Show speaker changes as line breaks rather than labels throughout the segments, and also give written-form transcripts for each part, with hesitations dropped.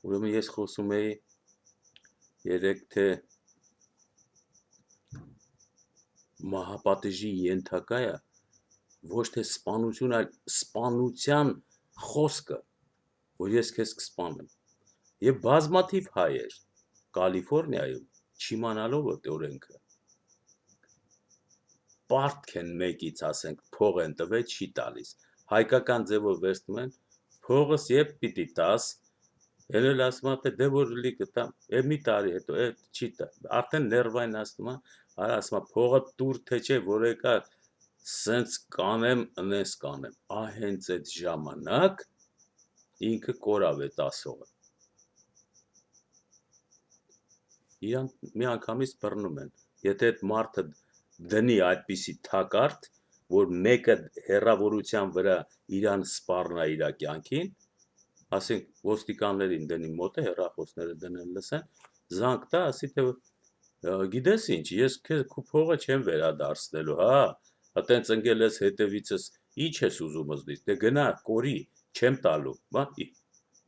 Ուրեմն ես խոսում էի երեք թե մահապատիժի ենթակա է ոչ թե սպանություն, այլ սպանության խոսքը, որ ես քեզ կսպանեմ։ Եվ բազմաթիվ հայեր Կալիֆոռնիայում չիմանալով այդ օրենքը պարտք են մեկից, ասենք, փող են տվել, չի տալիս։ Հայկական ձևով վերցնում են, փողս երբ պիտի տաս, ելել ասում է, դե որ լի կտամ, մի տարի հետո չի տա։ Արդեն ներվային ասում է, արա ասում է, փողը տուր թե չէ, որ եկա սենց կանեմ, ընես կանեմ։ Հենց այդ ժամանակ ինքը կորավ է տասողը։ Իրան մի անգամից բռնում են։ Եթե այդ մարդը դնի այդպիսի թակարդ, որ մեկը հեռավորության վրա իրան սպառնա իր կյանքին, ասենք ոստիկաններին դնի մոտը, հեռախոսները դնեն լսեն, զանգ տա, ասի թե գիտես ինչ, ես քեզ քո փողը չեմ վերադարձնելու, հա, այտենց ընկել ես հետևիցս, ինչ ես ուզում զդից, դե գնա, կորի, չեմ տալու,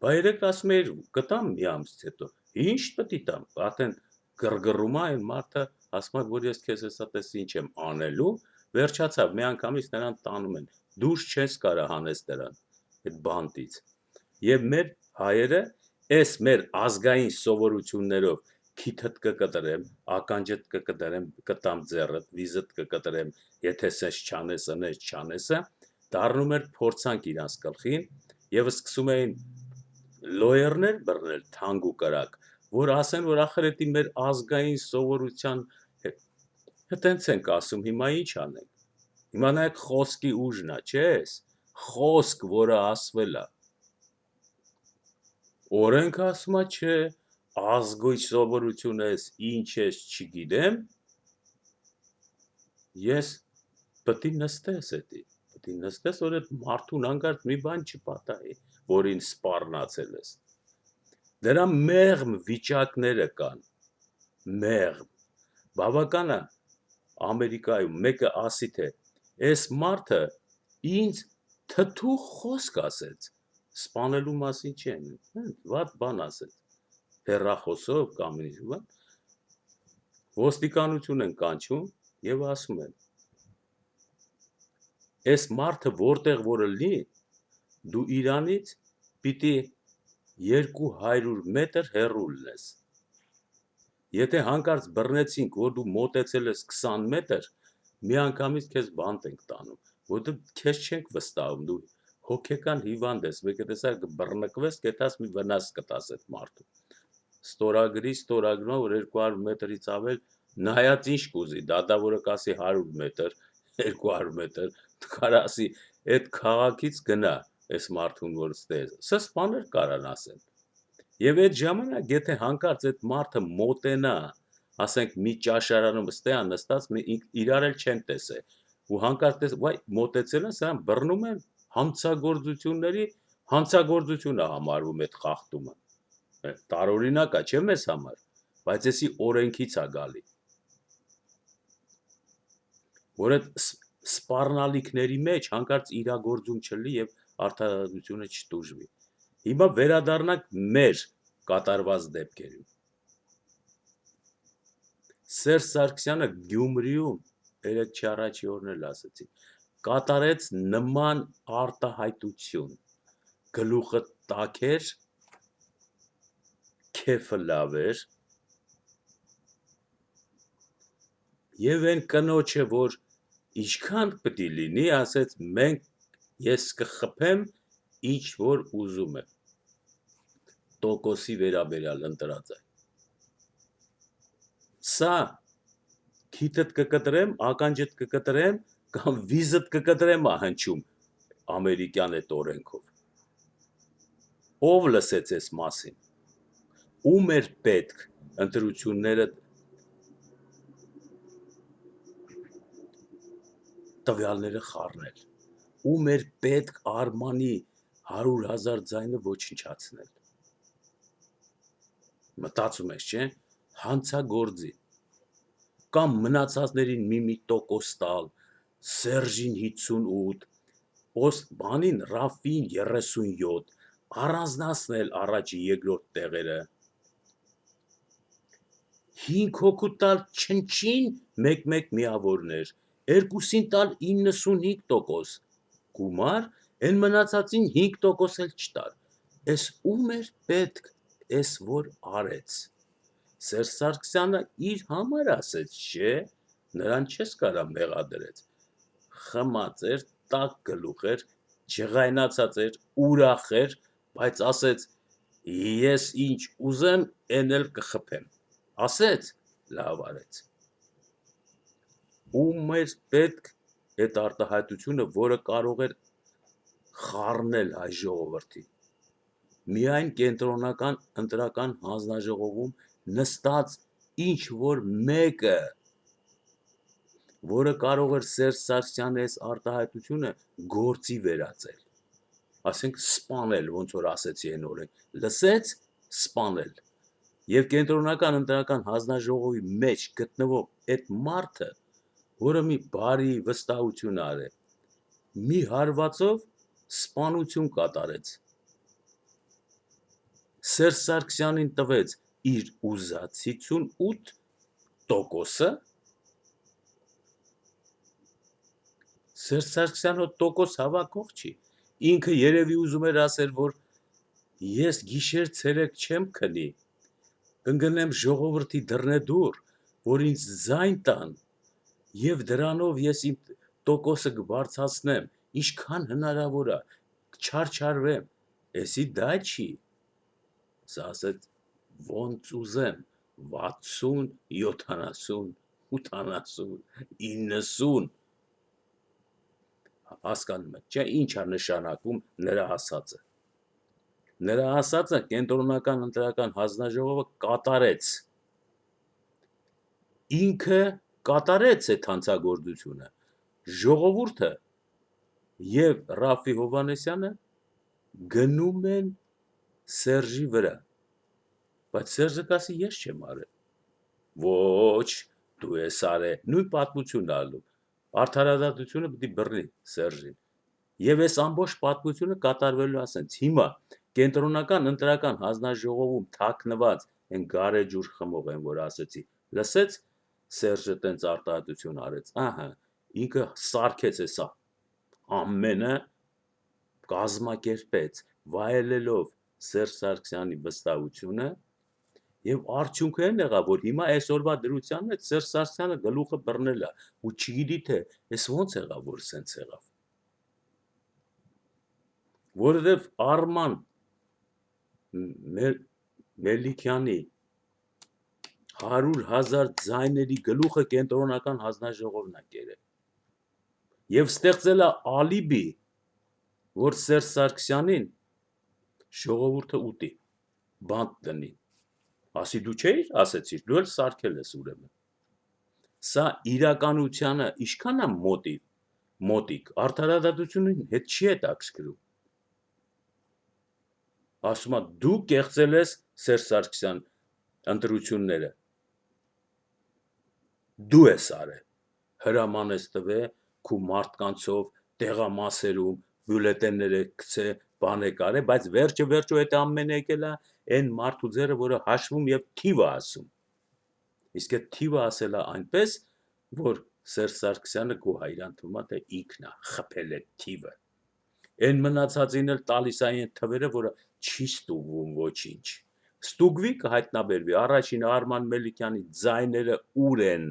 բա երեք ասում էիր, կտամ մի ամսից հետո, ինչ պետք է տամ, արդեն գրգռում է այն մարդը, ասում է, որ ես քեզ հեսա տես ինչ եմ անելու, վերջացավ, մի անգամից նրան տանում են, դուրս չես կարա հանես նրան, այդ բանտից, և մեր հայերը, այս մեր ազգային սովորություններով, քիթդ կկտրեմ, ականջդ կկտրեմ, կտամ ձեռդ, վիզդ կկտրեմ, եթե սենց չանես, ընես չանեսը, դառնում էր փորձանք իրանց գլխին, և սկսում էին լոյերներ բռնել թանկ ու կրակ, որ ասեն, որ ախր էդի մեր ազգային սովորության հետենց ենք ասում, հիմա ինչ անենք, հիմա նայեք խոսքի ուժն է, չես, խոսք, որը ասվել է, օրենքը ասում է, չէ, ազգույն սովորություն ես, ինչ ես, չգիտեմ, ես պետք է նստես էդի, պետք է նստես, որ այդ մարդուն հանգարդ մի բան չպատահի, որին սպառնացել ես, դրա մեղմ վիճակները կան, մեղմ, բավական է Ամերիկայում մեկը ասի թե, այս մարդը ինձ թթու խոսք ասեց, սպանելու մասին չեն, վատ բան ասեց, հեռախոսով կամ ինչ, ոստիկանություն են կանչում և ասում են, այս մարդը որտեղ որը լինի, դու իրանից պիտի 200 մետր հեռու լնես, եթե հանկարծ բռնեցինք, որ դու մոտեցել ես 20 մետր, մի անգամից քեզ բանտ ենք տանում, որտեղ քեզ չենք վստահում, դու հոգեկան հիվանդ ես, մեկը տեսար կբռնկվես, կետաս մի վնաս կտաս այդ մարդու, ստորագրում, որ 200 մետրից ավել, նայած ինչ կուզի, դատավորը կասի 100 մետր, 200 մետր, դու ասի, այդ քաղաքից գնա, այս մարդուն, որ ստեզ, սս բաներ կարան ասեն, և այդ ժամանակ, եթե հանկարծ այդ մարդը մոտենա, ասենք մի ճաշարանում ստեա նստած, իրար էլ չեն տեսե, ու հանկարծ տես, մոտեցել են, սրան բռնում են, հանցագործությունների, հանցագործություն է համարվում այդ խախտումը, տարօրինակ է, չէ մեզ համար, բայց եսի օրենքից է գալի, որ այդ սպառնալիքների մեջ հանկարծ իրագործում չլի և արդարադատությունը չտուժվի, հիմա վերադառնանք մեր կատարված դեպքերին, Սերժ Սարգսյանը Գյումրիում, երեկ չառաջի օրն էլ ասեցի, կատարեց նման արտահայտություն, գլուխը տաք էր, քեֆը լավ էր, և այն կնոջը, որ ինչքան պետք է լինի, ասեց, ես կխփեմ, ինչ որ ուզում եմ, տոկոսի վերաբերյալ ընտրած է, սա քիթդ կկտրեմ, ականջդ կկտրեմ, կամ վիզդ կկտրեմ հնչում ամերիկյան այդ օրենքով, ով լսեց այս մասին, ում էր պետք ընտրությունները տվյալները խառնել, ում էր պետք Արմանի 100,000 ձայնը ոչնչացնել, մտածում ես, չէ, հանցագործի, կամ մնացածներին մի տոկոս տալ, Սերժին 58, բանին Ռաֆին 37, առանձնացնել առաջի երկրորդ տեղերը, 5 հոգու տալ չնչին մեկ-մեկ միավորներ, երկուսին տալ 95% գումար, են մնացածին 5% էլ չտար, ես ում էր պետք, ես որ արեց, Սերժ Սարգսյանը իր համար ասեց, չէ, նրան չես կարա մեղադրեց, խմած էր, տակ գլուխ էր, ջղայնացած էր, ուրախ էր, բայց ասեց, ես ինչ ուզեմ, են էլ կխփեմ, ասեց, լավ արեց, ում էր պետք այդ արտահայտությունը, որը կարող էր խառնել հայ ժողովրդին, միայն կենտրոնական ընտրական հանձնաժողովում նստած ինչ որ մեկը, որը կարող էր Սերժ Սարգսյանի այս արտահայտությունը գործի վերածել, ասենք սպանել, ոնց որ ասեցի այն օրը, լսեց, սպանել, և կենտրոնական ընտրական հանձնաժողովի մեջ գտնվող այդ մարդը, որը մի բարի վստահություն արել, մի հարվածով սպանություն կատարեց, Սերժ Սարգսյանին տվեց իր ուզած 58%-ը, Սերժ Սարգսյանը տոկոս հավաքող չի, ինքը երևի ուզում էր ասել, որ ես գիշեր ցերեկ չեմ քնի, կընկնեմ ժողովրդի դռնեդուռ, որ ինձ ձայն տան, և դրանով ես իմ տոկոսը կբարձրացնեմ, ինչքան հնարավոր է, չարչարվեմ, էսի դա չի, սա ասեց, ոնց ուզեմ, 60, 70, 80, 90, հասկանում եք, չէ, ինչ է նշանակում նրա ասածը, նրա ասածը կենտրոնական ընտրական հանձնաժողովը կատարեց, ինքը կատարեց այդ հանցագործությունը, ժողովուրդը և Ռաֆֆի Հովհաննիսյանը գնում են Սերժի վրա, բայց Սերժը կասի ես չեմ արել, ոչ, դու ես արել, նույն պատմությունն ալու, արդարադատությունը պիտի բռնի Սերժին, և այս ամբողջ պատմությունը կատարվելու ասենց, հիմա կենտրոնական ընտրական հանձնաժողովում թաքնված են գարեջուր խմող են, որ ասեցի, լսեց Սերժը տենց արտահայտություն արեց, ահա, ինքը սարքեց էսա, ամենը կազմակերպեց, վայելելով Սերժ Սարգսյանի վստահությունը, և արդյունքը են եղավ, որ հիմա այսօրվա դրության մեջ Սերժ Սարգսյանը գլուխը բռնել է, ու չգիտի թե, ես ոնց եղավ, որ սենց եղավ, որովհետև Արման Մելիքյանի 100,000 ձայների գլուխը կենտրոնական հանձնաժողովն է կերել, և ստեղծել է ալիբի, որ Սերժ Սարգսյանին ժողովուրդը ուտի, բանտ դնի, ասի դու չէիր, ասեցիր, դու էլ սարքել ես ուրեմն, սա իրականությանը ինչքան է մոտիկ, արդարադատությունին հետ չի հետաքրքրում, ասում է դու կեղծել ես Սերժ Սարգսյան ընտրությունները, դու ես արել, հրաման ես տվել, քու մարդկանցով, տեղամասերում, բյուլետեններ եք գցե, բան եք արել, բայց վերջը այդ ամենը եկել է այն մարդու ձեռը, որը հաշվում և թիվը ասում, իսկ այդ թիվը ասել է այնպես, որ Սերժ Սարգսյանը գոհ է, իրան թվում է, թե ինքն է խփել այդ թիվը, այն մնացածին էլ տալիս է այն թվերը, որը չի ստուգվում ոչինչ, ստուգվի կհայտնաբերվի, առաջին Արման Մելիքյանի ձայները ուր են,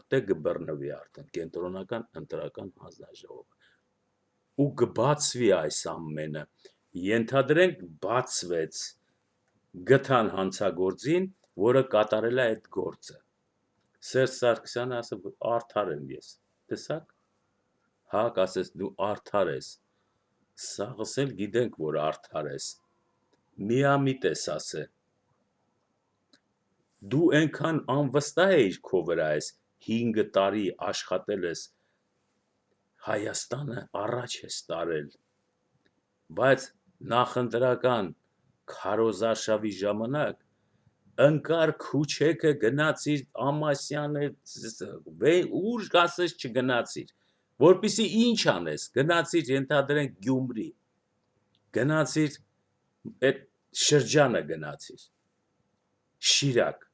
ատե կբռնվի արդեն կենտրոնական ընտրական հանձնաժողովը, ու կբացվի այս ամենը, ենթադրենք բացվեց, գտան հանցագործին, որը կատարել է այդ գործը, Սերժ Սարգսյանը ասել, արդար եմ ես, տեսակ, հակ ասես դու արդար ես, սաղս էլ գիտենք, որ արդար ես, միամիտ ես ասել, դու ենքան անվստահ էիր քո վրա ես, 5 տարի աշխատել ես, Հայաստանը առաջ ես տարել, բայց նախընտրական քարոզարշավի ժամանակ, ընկար քուչեքը գնացիր Ամասյանը, ուր ասես չգնացիր, որպիսի ինչ անես, գնացիր ենթադրենք Գյումրի, գնացիր այդ շրջանը գնացիր Շիրակ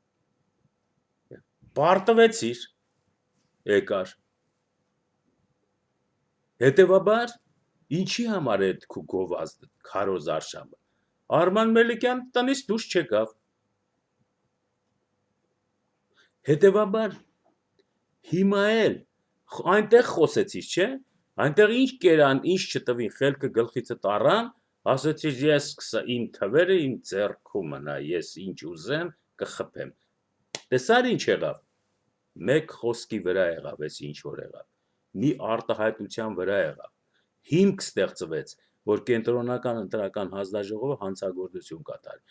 պարտվեցիր եկար հետևաբար ինչի համար է քու գովազդը քարոզ արշավը Արման Մելիքյան տնից դուրս չեկավ հետևաբար հիմա էլ այնտեղ խոսեցիր չէ այնտեղ ինչ կերան ինչ չտվին խելքը գլխիցը տարան ասեցիր ես իմ թվերը իմ ձեռքում մնա ես ինչ ուզեմ կխփեմ տեսար ինչ եղավ մեկ խոսքի վրա եղավ էս ինչ որ եղավ մի արտահայտության վրա եղավ հիմք ստեղծվեց որ կենտրոնական ընտրական հանձնաժողովը հանցագործություն կատարի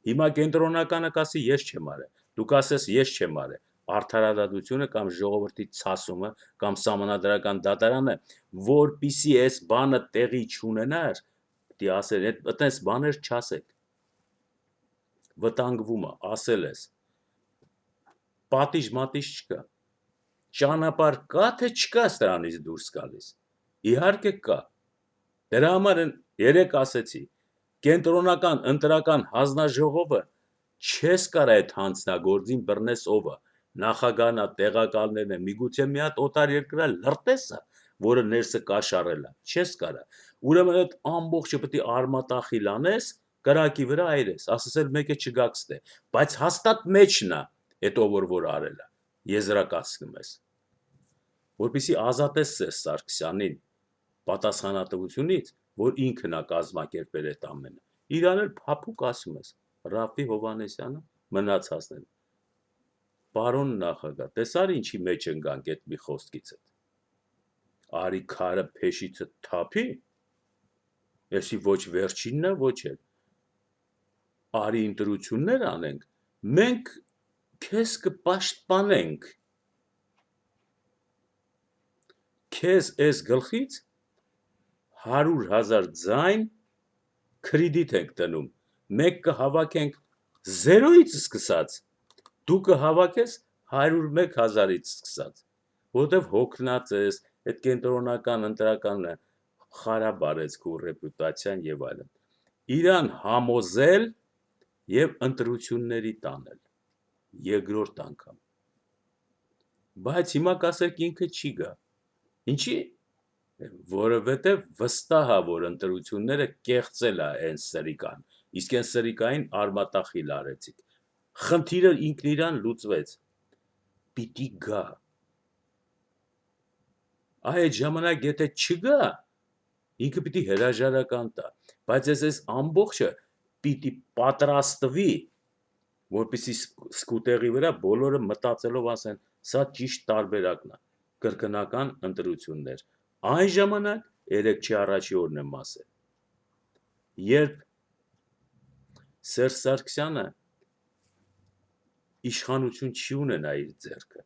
հիմա կենտրոնականը կասի ես չեմ արել դու կասես ես չեմ արել արդարադատությունը կամ ժողովրդի ցասումը կամ սահմանադրական դատարանը որպիսի այս բանը տեղի չունենար դի ասել այդպես բաներ չասեք վտանգվում է ասել ես պատիժ մատիժ չկա ճանապարհ կա թե չկա սրանից դուրս գալիս իհարկե կա դրա համար երեք ասեցի կենտրոնական ընտրական հանձնաժողովը չես կարա այդ հանձնագործին բռնես ովը նախագահնա տեղակալներն է միգուցե մի հատ օտար երկրա լրտեսը որը ներսը կաշառել է չես կարա ուրեմն այդ ամբողջը պետք է արմատախիլ անես կրակի վրա այրես ասես մեկը չգաքստե բայց հաստատ մեջն է հետո որ արել է եզրակացնում ես որպեսզի ազատես Սերժ Սարգսյանին պատասխանատվությունից որ ինքն է կազմակերպել այդ ամենը իրան էլ փափուկ ասում ես Ռաֆի Հովհաննիսյանը մնացածն Պարոն նախագահ տեսար ինչի մեջ ընկանք այդ մի խոսքից արի քարը փեշիցը թափի եսի ոչ վերջինն է ոչ էլ արի ընտրություններ անենք մենք քեզ կպաշտպանենք քեզ այս գլխից 100,000 ձայն կրեդիտ ենք տնում մեկ կհավաքենք 0-ից սկսած դու կհավաքես 101,000-ից սկսած որովհետև հոգնած ես այդ կենտրոնական ընտրականը խարաբարեց քո ռեպուտացիան եւ այլն իրան համոզել եւ ընտրությունների տանել երկրորդ անգամ բայց հիմա կասեք ինքը չի գա ինչի որովհետև վստահ է որ ընտրությունները կեղծել է այն սրիկան իսկ այն սրիկային արմատախիլ արեցիք խնդիրը ինքն իրան լուծվեց պիտի գա այդ ժամանակ եթե չգա ինքը պիտի հրաժարական տա բայց այս ամբողջը պիտի պատրաստվի որպեսզի սկուտեղի վրա բոլորը մտածելով ասեն սա ճիշտ տարբերակն է կրկնական ընտրություններ այն ժամանակ 3-ի առաջի օրն եմ ասել երբ Սերժ Սարգսյանը իշխանություն չի ունենա իր ձեռքը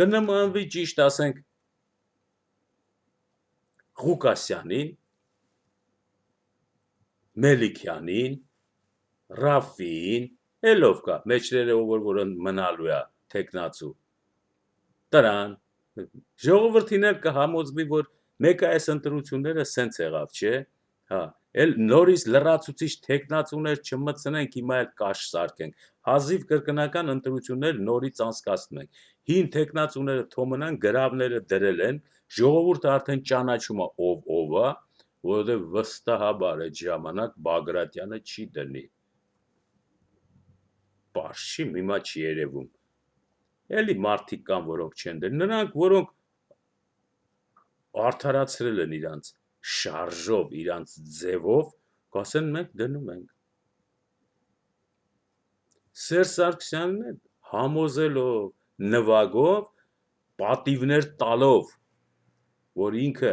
կնմանվի ճիշտ ասենք Ղուկասյանին Մելիքյանին Ռաֆին Էլով կա մեջները որ մնալու է տեխնացու տրան ժողովրդին էլ կհամոզվի որ մեկը այս ընտրությունները սենց եղավ չէ հա էլ նորից լրացուցիչ տեխնացուներ չմտցնենք հիմա էլ կաշ սարքենք հազիվ կրկնական ընտրություններ նորից անցկացնում ենք հին տեխնացուները թոմնան գրավները դրել են ժողովուրդը արդեն ճանաչում է ով է որովհետև վստահաբար այդ ժամանակ Բագրատյանը չի դնի Պարշի հիմա չի երևում էլի մարդիկ կան որոնք չեն դրել նրանք որոնք արդարացրել են իրանց շարժով իրանց ձևով կասեն մենք դնում ենք Սերժ Սարգսյանն համոզելով նվագով պատիվներ տալով որ ինքը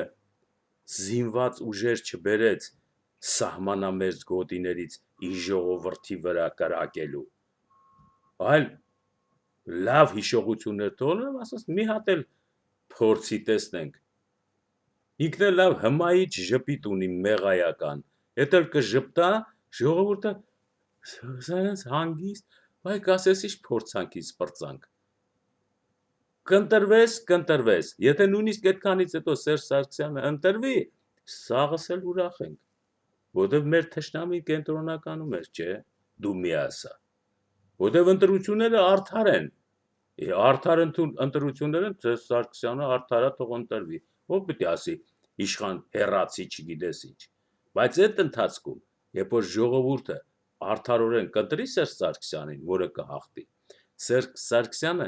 զինված ուժեր չբերեց սահմանամերձ գոտիներից իր ժողովրդի վրա կրակելու այլ լավ հիշողություններ թողնեմ ասած մի հատ էլ փորձի տեսնենք ինքն էլ լավ հմայիչ ժպիտ ունի մեղայական հետ էլ կժպտա ժողովուրդը սրանց հանգիստ բայ կասես ինչ փորձանքից պրծանք կընտրվես եթե նույնիսկ այդքանից հետո Սերժ Սարգսյանը ընտրվի սաղս էլ ուրախ ենք որտեվ մեր թշնամի կենտրոնականում էր, չէ, դու մի ասա, որտեվ ընտրությունները արդար են, արդար ընտրությունները Սարգսյանը արդարա թող ընտրվի, ով պիտի ասի իշխան հերացի չգիտես ինչ, բայց այդ ընթացքում, երբ որ ժողովուրդը արդարորեն կընտրի Սերժ Սարգսյանին, որը կհաղթի, Սերժ Սարգսյանը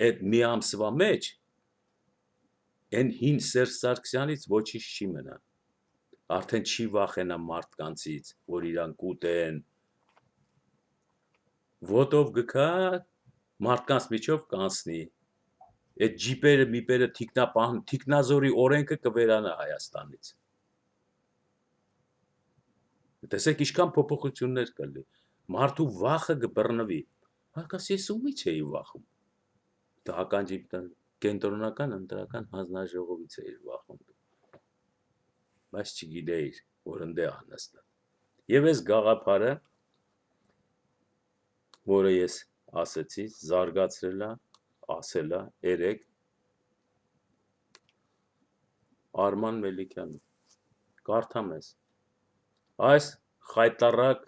այդ մի ամսվա մեջ այն հին Սերժ Սարգսյանից ոչինչ չի մնա, արդեն չի վախենա մարդկանցից, որ իրան կուտեն, ոտով գքա մարդկանց միջով կանցնի, այդ ջիպերը միպերը թիկնազորի օրենքը կվերանա Հայաստանից, տեսեք ինչքան փոփոխություններ կլի, մարդու վախը կբռնվի, հակաս ես ումից էի վախում, ականջի կենտրոնական ընտրական հանձնաժողովից էիր վախում, բայց չգիտեիր, որ ընդ է անստա, եւ այս գաղափարը, որը ես ասեցի, զարգացրել է, ասել է երեք Արման Մելիքյանը, կարդամ ես, այս խայտառակ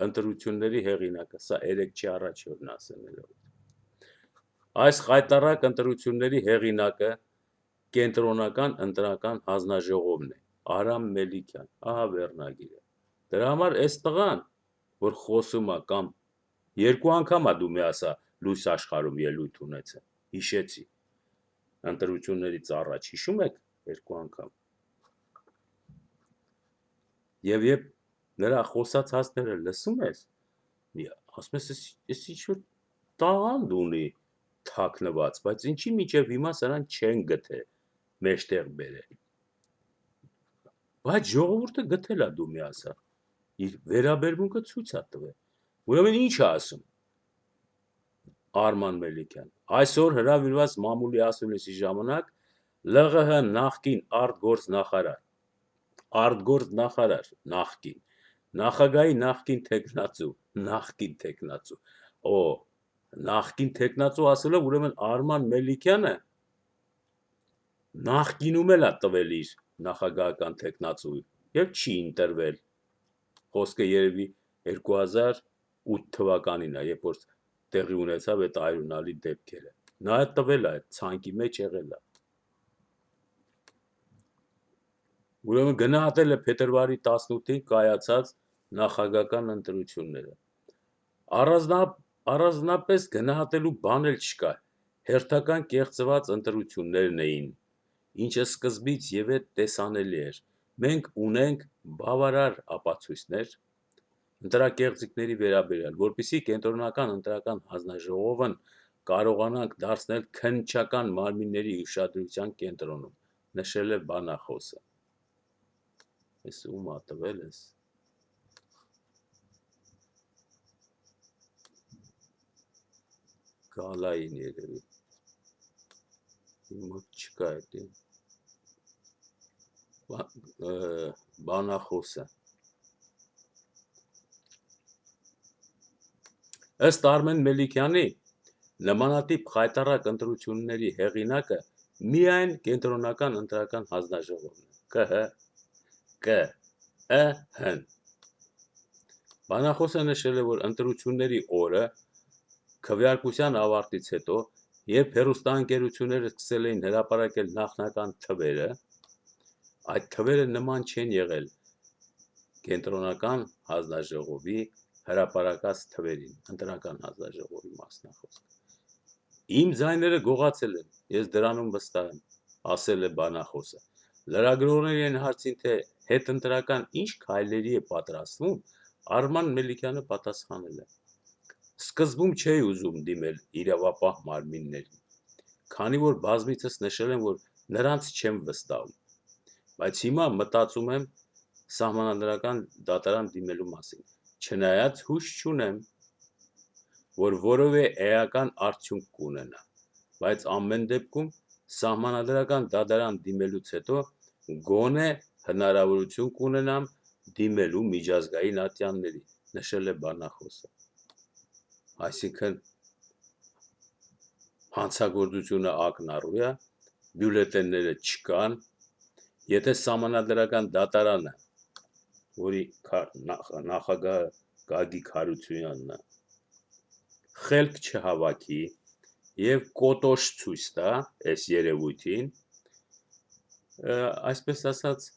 ընտրությունների հեղինակը, սա երեք չի առաջորդն ասելներով, այս խայտառակ ընտրությունների հեղինակը կենտրոնական ընտրական հանձնաժողովն է, Արամ Մելիքյան, ահա վերնագիրը, դրա համար այս տղան, որ խոսում է կամ երկու անգամ է դու մի ասա լույս աշխարհում ելույթ ունեցել, հիշեցի, ընտրություններից առաջ հիշում եք երկու անգամ, եւ երբ նրա խոսած հասները լսում ես, ասում ես, ես ինչ-որ տաղանդ ունի թաքնված, բայց ինչի միջև հիմա սրան չեն գտե մեջտեղ բերել, բայց ժողովուրդը գտել է դու մի ասա, իր վերաբերմունքը ցույց է տվել, ուրեմն ինչ է ասում Արման Մելիքյան, այսօր հրավիրված մամուլի ասուլիսի ժամանակ ԼՂՀ նախկին արտգործ նախկին, նախագահի նախկին թեկնածու ասելով, ուրեմն Արման Մելիքյանը նախկինում էլ է տվել իր նախագահական թեկնածու եւ չի ընտրվել, խոսքը երևի 2008 թվականին է, երբ որ տեղի ունեցավ այդ այրունալի դեպքերը, նա է տվել է, ցանկի մեջ եղել է, ուրեմն գնահատել է փետրվարի 18-ին կայացած նախագահական ընտրությունները, առանձնապես գնահատելու բան էլ չկա, հերթական կեղծված ընտրություններն էին, ինչը սկզբից եւ այդ տեսանելի էր, մենք ունենք բավարար ապացույցներ ընտրակեղծիքների վերաբերյալ, որպեսզի կենտրոնական ընտրական հանձնաժողովն կարողանանք դարձնել քննչական մարմինների ուշադրության կենտրոնում, նշել է բանախոսը, ես ում ա տվել ես, գալային երևի, մոտ չկա էդի, բանախոսը, ըստ Արմեն Մելիքյանի, նմանատիպ խայտառակ ընտրությունների հեղինակը միայն կենտրոնական ընտրական հանձնաժողովն է, ԿԸՀ-ն, բանախոսը նշել է, որ ընտրությունների օրը քվեարկության ավարտից հետո, երբ հեռուստաընկերությունները սկսել էին հրապարակել նախնական թվերը, այդ թվերը նման չեն եղել կենտրոնական հանձնաժողովի հրապարակած թվերին, ընտրական հանձնաժողովի մասնախոսքը, իմ ձայները գողացել են, ես դրանում վստահ եմ, ասել է բանախոսը, լրագրողների հարցին, թե հետընտրական ինչ քայլերի է պատրաստվում, Արման Մելիքյանը պատասխանել է, սկզբում չէի ուզում դիմել իրավապահ մարմիններին, քանի որ բազմիցս նշել եմ, որ նրանց չեմ վստահում, բայց հիմա մտածում եմ սահմանադրական դատարան դիմելու մասին, չնայած հույս չունեմ, որ որևէ էական արդյունք կունենա, բայց ամեն դեպքում սահմանադրական դատարան դիմելուց հետո գոնե հնարավորություն կունենամ դիմելու միջազգային ատյանների, նշել է բանախոսը, այսինքն հանցագործությունը ակնառու է, բյուլետենները չկան, եթե սահմանադրական դատարանը որի նախագահը Գագիկ Հարությունյանն է, խելք չհավաքի եւ կոտոշ ցույց տա այս երևույթին, այսպես ասած,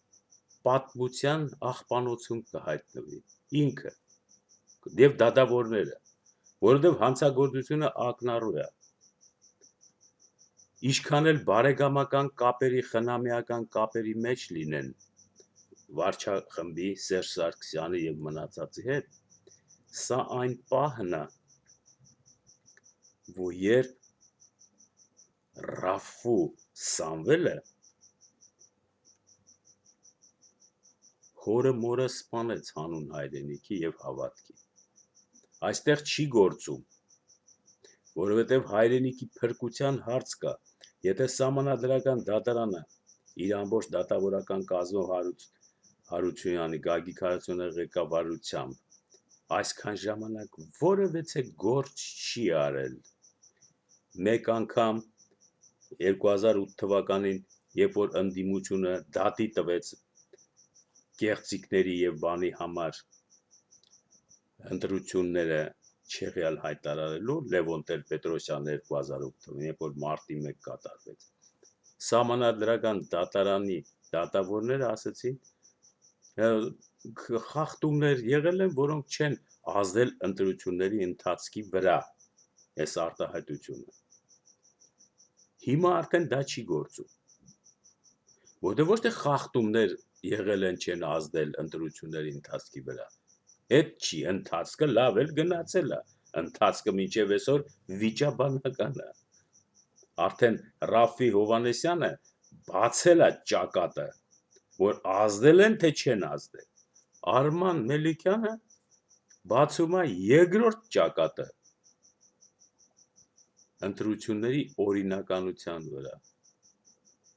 պատմության աղբանոցում կհայտնվի ինքը եւ դատավորները, որովհետեւ հանցագործությունը ակնառու է։ Ինչքան էլ բարեկամական կապերի, խնամիական կապերի մեջ լինեն վարչախմբի Սերժ Սարգսյանի եւ մնացածի հետ, սա այն պահն է, որ երբ Ռաֆու Սամվելը հորը մորը սպանեց հանուն հայրենիքի եւ հավատքի։ Այստեղ չի գործում, որովհետև հայրենիքի փրկության հարց կա, եթե սահմանադրական դատարանը իր ամբողջ դատավորական կազմով Հարությունյանի, Գագիկ Հարությունյանի ղեկավարությամբ այսքան ժամանակ որևէ գործ չի արել։ Մեկ անգամ 2008 թվականին, երբ որ ընդդիմությունը դատի տվեց կեղծիքների եւ բանի համար ընտրությունները չեղյալ հայտարարելու Լևոն Տեր-Պետրոսյան 2008 թվականին, երբ որ մարտի 1 կատարվեց, սահմանադրական դատարանի դատավորները ասացին, խախտումներ եղել են, որոնք չեն ազդել ընտրությունների ընթացքի վրա, այս արտահայտությունը։ Հիմա արդեն դա չի գործում, որտեղ ոչ թե խախտումներ եղել են, չեն ազդել ընտրությունների ընթացքի վրա, այդ չի, ընթացքը լավ էլ գնացել է, ընթացքը մինչև այսօր վիճաբանական է, արդեն Ռաֆի Հովանեսյանը բացել է ճակատը, որ ազդել են, թե չեն ազդել, Արման Մելիքյանը բացում է երկրորդ ճակատը, ընտրությունների օրինականության վրա,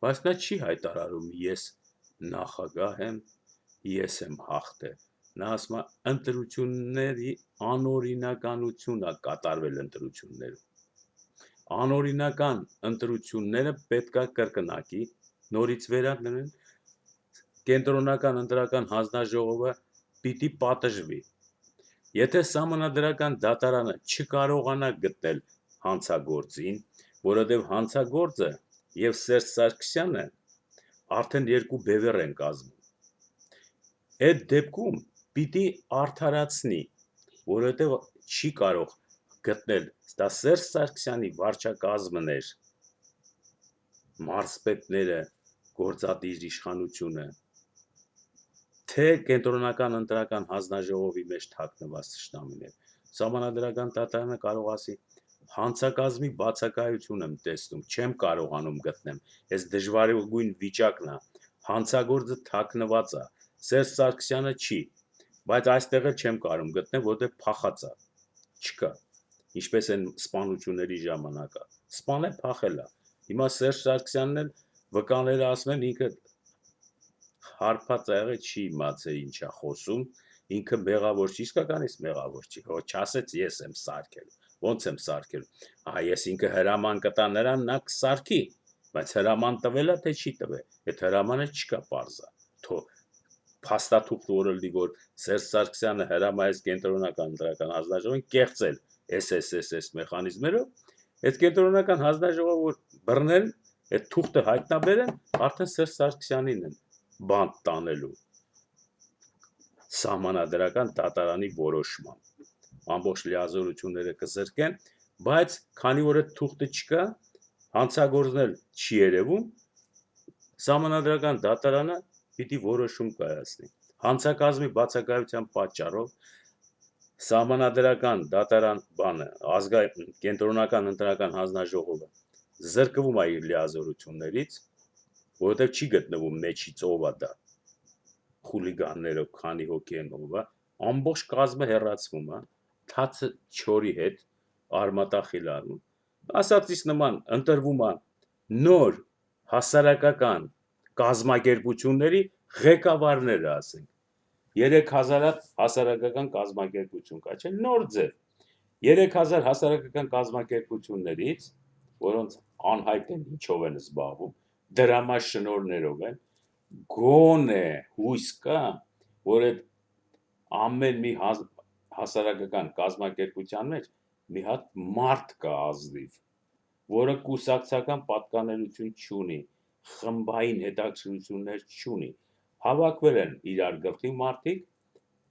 բայց նա չի հայտարարում, ես նախագահ եմ, ես եմ հաղթել, նա ասում է ընտրությունների անօրինականություն է կատարվել ընտրություններում, անօրինական ընտրությունները պետք է կրկնակի, նորից վերագրեն, կենտրոնական ընտրական հանձնաժողովը պիտի պատժվի, եթե սահմանադրական դատարանը չկարողանա գտնել հանցագործին, որովհետև հանցագործը եւ Սերժ Սարգսյանը արդեն երկու բևեռ են կազմում։ Այդ դեպքում պիտի արդարացնի, որովհետև չի կարող գտնել, դա Սերժ Սարգսյանի վարչակազմն էր, մարզպետները, գործադիր իշխանությունը, թե կենտրոնական ընտրական հանձնաժողովի մեջ թաքնված թշնամիներ։ Սահմանադրական դատարանը կարող ասի, հանցակազմի բացակայություն եմ տեսնում, չեմ կարողանում գտնեմ, այս դժվարագույն վիճակն է, հանցագործը թաքնված է, Սերժ Սարգսյանը չի, բայց այստեղ էլ չեմ կարող գտնել, որտեղ փախած է, չկա, ինչպես են սպանությունների ժամանակը, սպան է փախել է, հիմա Սերժ Սարգսյանն էլ վկաները ասում են, ինքը հարբած է եղել, չի իմացել ինչ է խոսում, ինքը մեղավոր չի, իսկականից մեղավոր չի, հո չասեց ես եմ սարքել, ոնց եմ սարքել, ես ինքը հրաման կտա նրան, նա կսարքի, բայց հրաման տվել է, թե չի տվել, այդ հրամանը չկա պարզա, թո փաստաթուղթ որը որ Սերժ Սարգսյանը հրամայեց կենտրոնական ընտրական հանձնաժողովին կեղծել SSSS մեխանիզմերով, այդ կենտրոնական հանձնաժողովը որ բռնել, այդ թուղթը հայտնաբերեն, արդեն Սերժ Սարգսյանին են բանտ տանելու սահմանադրական դատարանի որոշմամբ, ամբողջ լիազորությունները կզրկեն, բայց քանի որ այդ թուղթը չկա, հանցագործն էլ չի երևում, սահմանադրական դատարանը պիտի որոշում կայացնի, հանցակազմի բացակայության պատճառով սահմանադրական դատարան բանը, կենտրոնական ընտրական հանձնաժողովը զրկվում է իր լիազորություններից, որովհետև չի գտնվում մեջից ով է դա, խուլիգաններով քանի հոգի են ով է, ամբողջ կազմը հեռացվում է, թացը չորի հետ արմատախիլ առնում, ասածից նման ընտրվում է նոր հասարակական կազմակերպությունների ղեկավարները ասենք, 3000 հասարակական կազմակերպություն կա, չէ, նոր ձև, 3000 հասարակական կազմակերպություններից, որոնց անհայտ են ինչով են զբաղվում, դրամաշնորներով են, գոնե հույս կա, որ այդ ամեն մի հասարակական կազմակերպության մեջ մի հատ մարդ կա ազնիվ, որը կուսակցական պատկանելություն չունի, խմբային հետաքրքրություններ չունի, հավաքվել են իրար գլխի մարդիկ,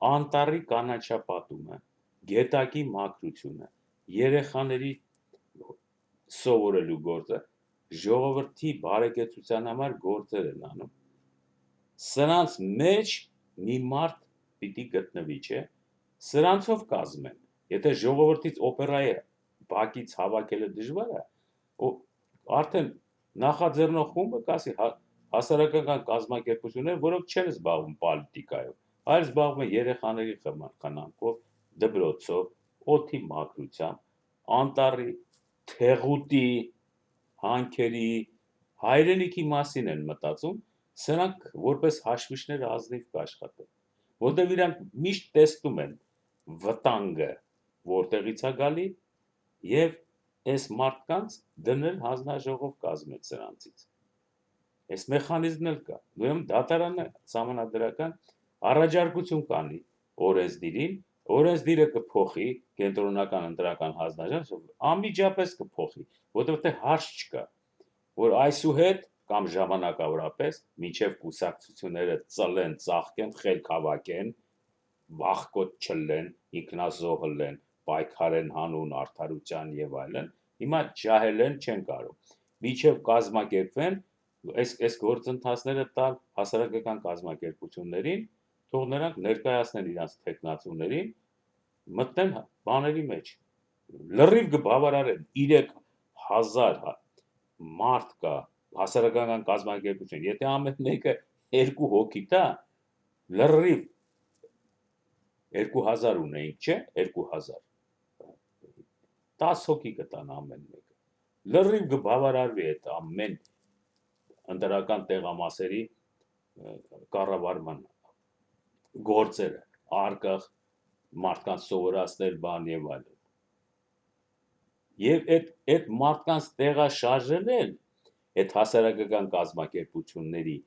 անտառի կանաչապատումը, գետակի մաքրությունը, երեխաների սովորելու գործը, ժողովրդի բարեկեցության համար գործեր են անում։ Սրանց մեջ մի մարդ պիտի գտնվի, չէ՞։ Սրանցով կազմեն։ Եթե ժողովրդից օպերայի բակից հավաքելը դժվար է, արդեն նախաձեռնող խումբը կասի հասարակական կազմակերպություններ, որոնք չեն զբաղվում պոլիտիկայով, այլ զբաղվում են երեխաների խնամքով, դպրոցով, օդի մաքրությամբ, անտառի, թեղուտի, հանքերի, հայրենիքի մասին են մտածում, սրանք որպես հաշվիչներ ազնիվ կաշխատեն, որտեղ իրանք միշտ տեսնում են վտանգը, որտեղից է գալի, եւ այս մարդկանց դնել հանձնաժողով կազմել սրանցից։ Այս մեխանիզմն էլ կա։ Ուրեմն դատարանը սահմանադրական առաջարկություն կանի օրենսդիրին, օրենսդիրը կփոխի կենտրոնական ընտրական հանձնաժողով, անմիջապես կփոխի, որովհետեւ հարց չկա, որ այսուհետ կամ ժամանակավորապես մինչև կուսակցությունները ծլեն, ծաղկեն, խելք հավաքեն, վախկոտ չլեն, ինքնազոհ լեն, պայքարեն հանուն արդարության եւ այլն, հիմա ջահել են, չեն կարող։ Մինչև կազմակերպվեն, այս գործընթացները տալ հասարակական կազմակերպություններին, թող նրանք ներկայացնեն իրենց տեխնացուներին, մտնեն բաների մեջ։ Լրիվ կբավարարեն 3000 մարդ կա հասարակական կազմակերպություն, եթե ամեն մեկը 2 հոգի տա, լրիվ 2000 ունեինք, չէ, 2000, 10 հոգի կտան ամեն մեկը, լրիվ կբավարարվի այդ ամեն ընտրական տեղամասերի կառավարման գործերը, արկղ, մարդկանց սովորացնել բան եւ այլն։ Եվ այդ մարդկանց տեղաշարժել են այդ հասարակական կազմակերպությունների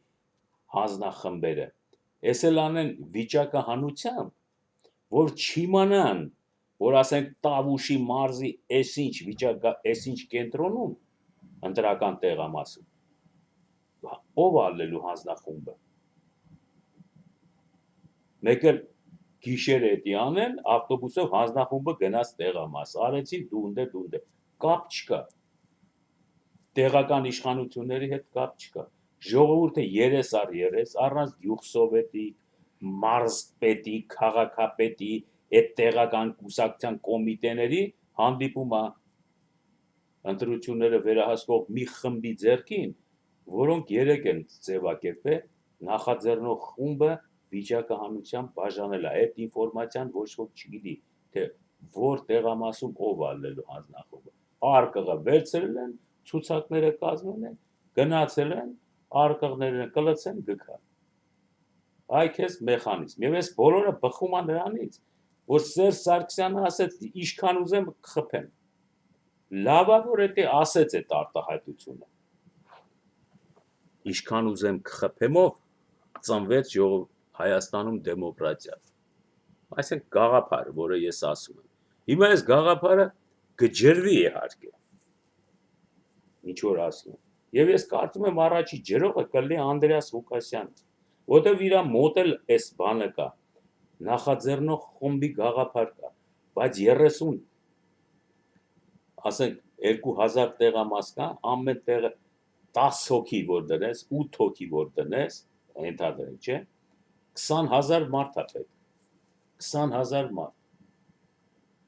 հանձնախմբերը, այս էլ անեն վիճակահանությամբ, որ չիմանան, որ ասենք Տավուշի մարզի այսինչ վիճակա, այսինչ կենտրոնում ընտրական տեղամասում ով ալելու հանձնախումբը։ Մեկ էլ գիշերը էդի անեն, ավտոբուսով հանձնախումբը գնաց տեղամաս, արեցին դունդե, կապ չկա։ Տեղական իշխանությունների հետ կապ չկա։ Ժողովուրդը երես առ երես, առանց գյուղսովետի, մարզպետի, քաղաքապետի, այդ տեղական կուսակցության կոմիտեների հանդիպում է ընտրությունները վերահսկող մի խմբի ձեռքին, որոնք երեք են ձևակերպել, նախաձեռնող խումբը վիճակահանությամբ բաժանել է, այդ ինֆորմացիան ոչ ոք չգիտի, թե որ տեղամասում ով ալելու հանձնախումբը։ Արկղը վերցրել են, ցուցակները կազմել են, գնացել են, արկղները կլցեն գքան։ Այ քեզ մեխանիզմ։ Եվ այս բոլորը բխում է նրանից, որ Սերժ Սարգսյանը ասեց, ինչքան ուզեմ կխփեմ։ Լավա որ էդի ասեց այդ արտահայտությունը։ Ինչքան ուզեմ կխփեմով ծնվեց Հայաստանում դեմոկրատիա։ Այսինքն գաղափար, որը ես ասում եմ։ Հիմա այս գաղափարը գջրվի իհարկե։ Ինչ որ ասում։ Եվ ես կարծում եմ առաջի ջրողը կլինի Անդրեաս Ղուկասյանը, որտեղ իր մոտ էլ այս բանը կա։ Նախաձեռնող խումբի գաղափար կա, բայց 30 ասենք 2000 տեղամաս կա, ամեն տեղը 10 հոգի որ դնես, 8 հոգի որ դնես, ընդհանրեն, չէ, 20000 մարդ է պետք, 20000 մարդ։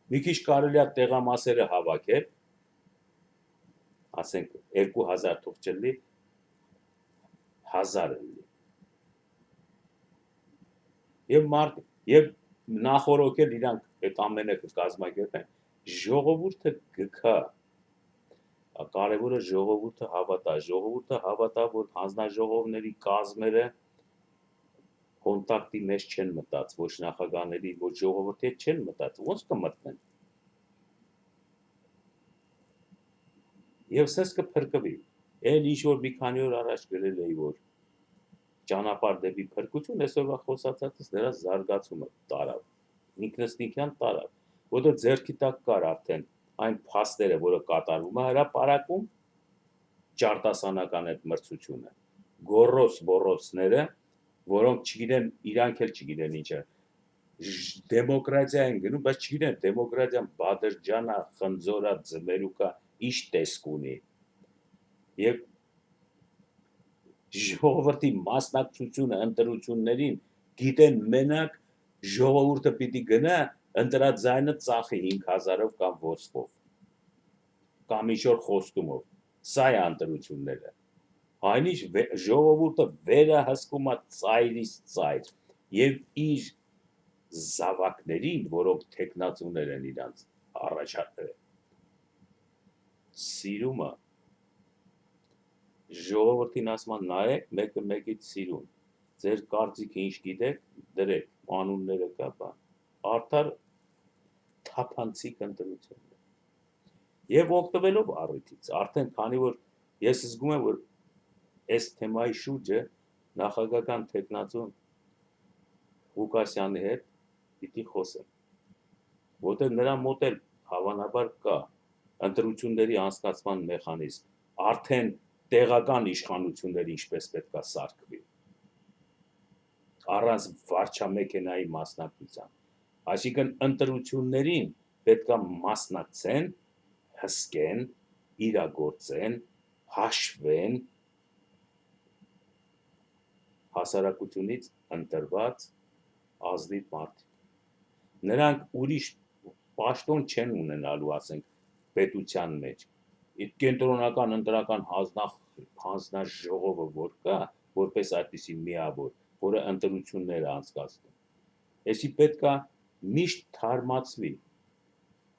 Մի քիչ կարելի է տեղամասերը հավաքել, ասենք 2000 թող չլինի, 1000 լինի։ Եվ նախորոքել իրանք այդ ամենը կկազմակերպեն, ժողովուրդը գքա, կարևորը ժողովուրդը հավատա, որ հանձնաժողովների կազմերը կոնտակտի մեջ չեն մտած, ոչ նախագահների, ոչ ժողովրդի հետ չեն մտած, ոնց կմտնեն։ Եվ սենց կփրկվի։ Էլ ինչ որ մի քանի օր առաջ գրել էի, որ ճանապարհ դեպի փրկություն, այսօրվա խոսացածս դրա զարգացումը տարավ, ինքնըստինքյան տարավ, որտեղ ձեռքի տակ կար արդեն այն փաստերը, որը կատարվում է հրապարակում, ճարտասանական այդ մրցությունը, գորոս-բորոսները, որոնք չգիտեն, իրանք էլ չգիտեն ինչը, դեմոկրատիա են գնում, բայց չգիտեն, դեմոկրատիան Բադրջանա, խնձորա, ձմերուկա, ինչ տեսք ունի, և ժողովրդի մասնակցությունը ընտրություններին գիտեն մենակ ժողովուրդը պիտի գնա, ընտրաձայնը ծախի 5000-ով կամ ոսկով, կամ ինչ-որ խոստումով, սա է ընտրությունները, այնինչ ժողովուրդը վերահսկում է ծայրից ծայր, և իր զավակներին, որոնք թեկնածուներ են իրանց առաջադրել, սիրումը, ժողովրդին ասման նայեք, մեկը մեկից սիրուն, ձեր կարծիքը ինչ գիտեք, դրեք, անունները կա, բան, արդար թափանցիկ ընտրություններ, և օգտվելով առիթից, արդեն քանի որ ես զգում եմ, որ այս թեմայի շուրջը նախագահական թեկնածուն Ղուկասյանի հետ պիտի խոսեմ, որտեղ նրա մոտ էլ հավանաբար կա ընտրությունների անցկացման մեխանիզմ, արդեն տեղական իշխանությունները ինչպես պետք է սարքվի, առանց վարչամեքենայի մասնակցության, այսինքն ընտրություններին պետք է մասնակցեն, հսկեն, իրագործեն, հաշվեն հասարակությունից ընտրված ազնիվ մարդիկ, նրանք ուրիշ պաշտոն չեն ունենալու, ասենք, պետության մեջ, կենտրոնական ընտրական հանձնաժողովը որ կա, որպես այդպիսի միավոր, որը ընտրություններ է անցկացնում, այսի պետք է միշտ թարմացվի,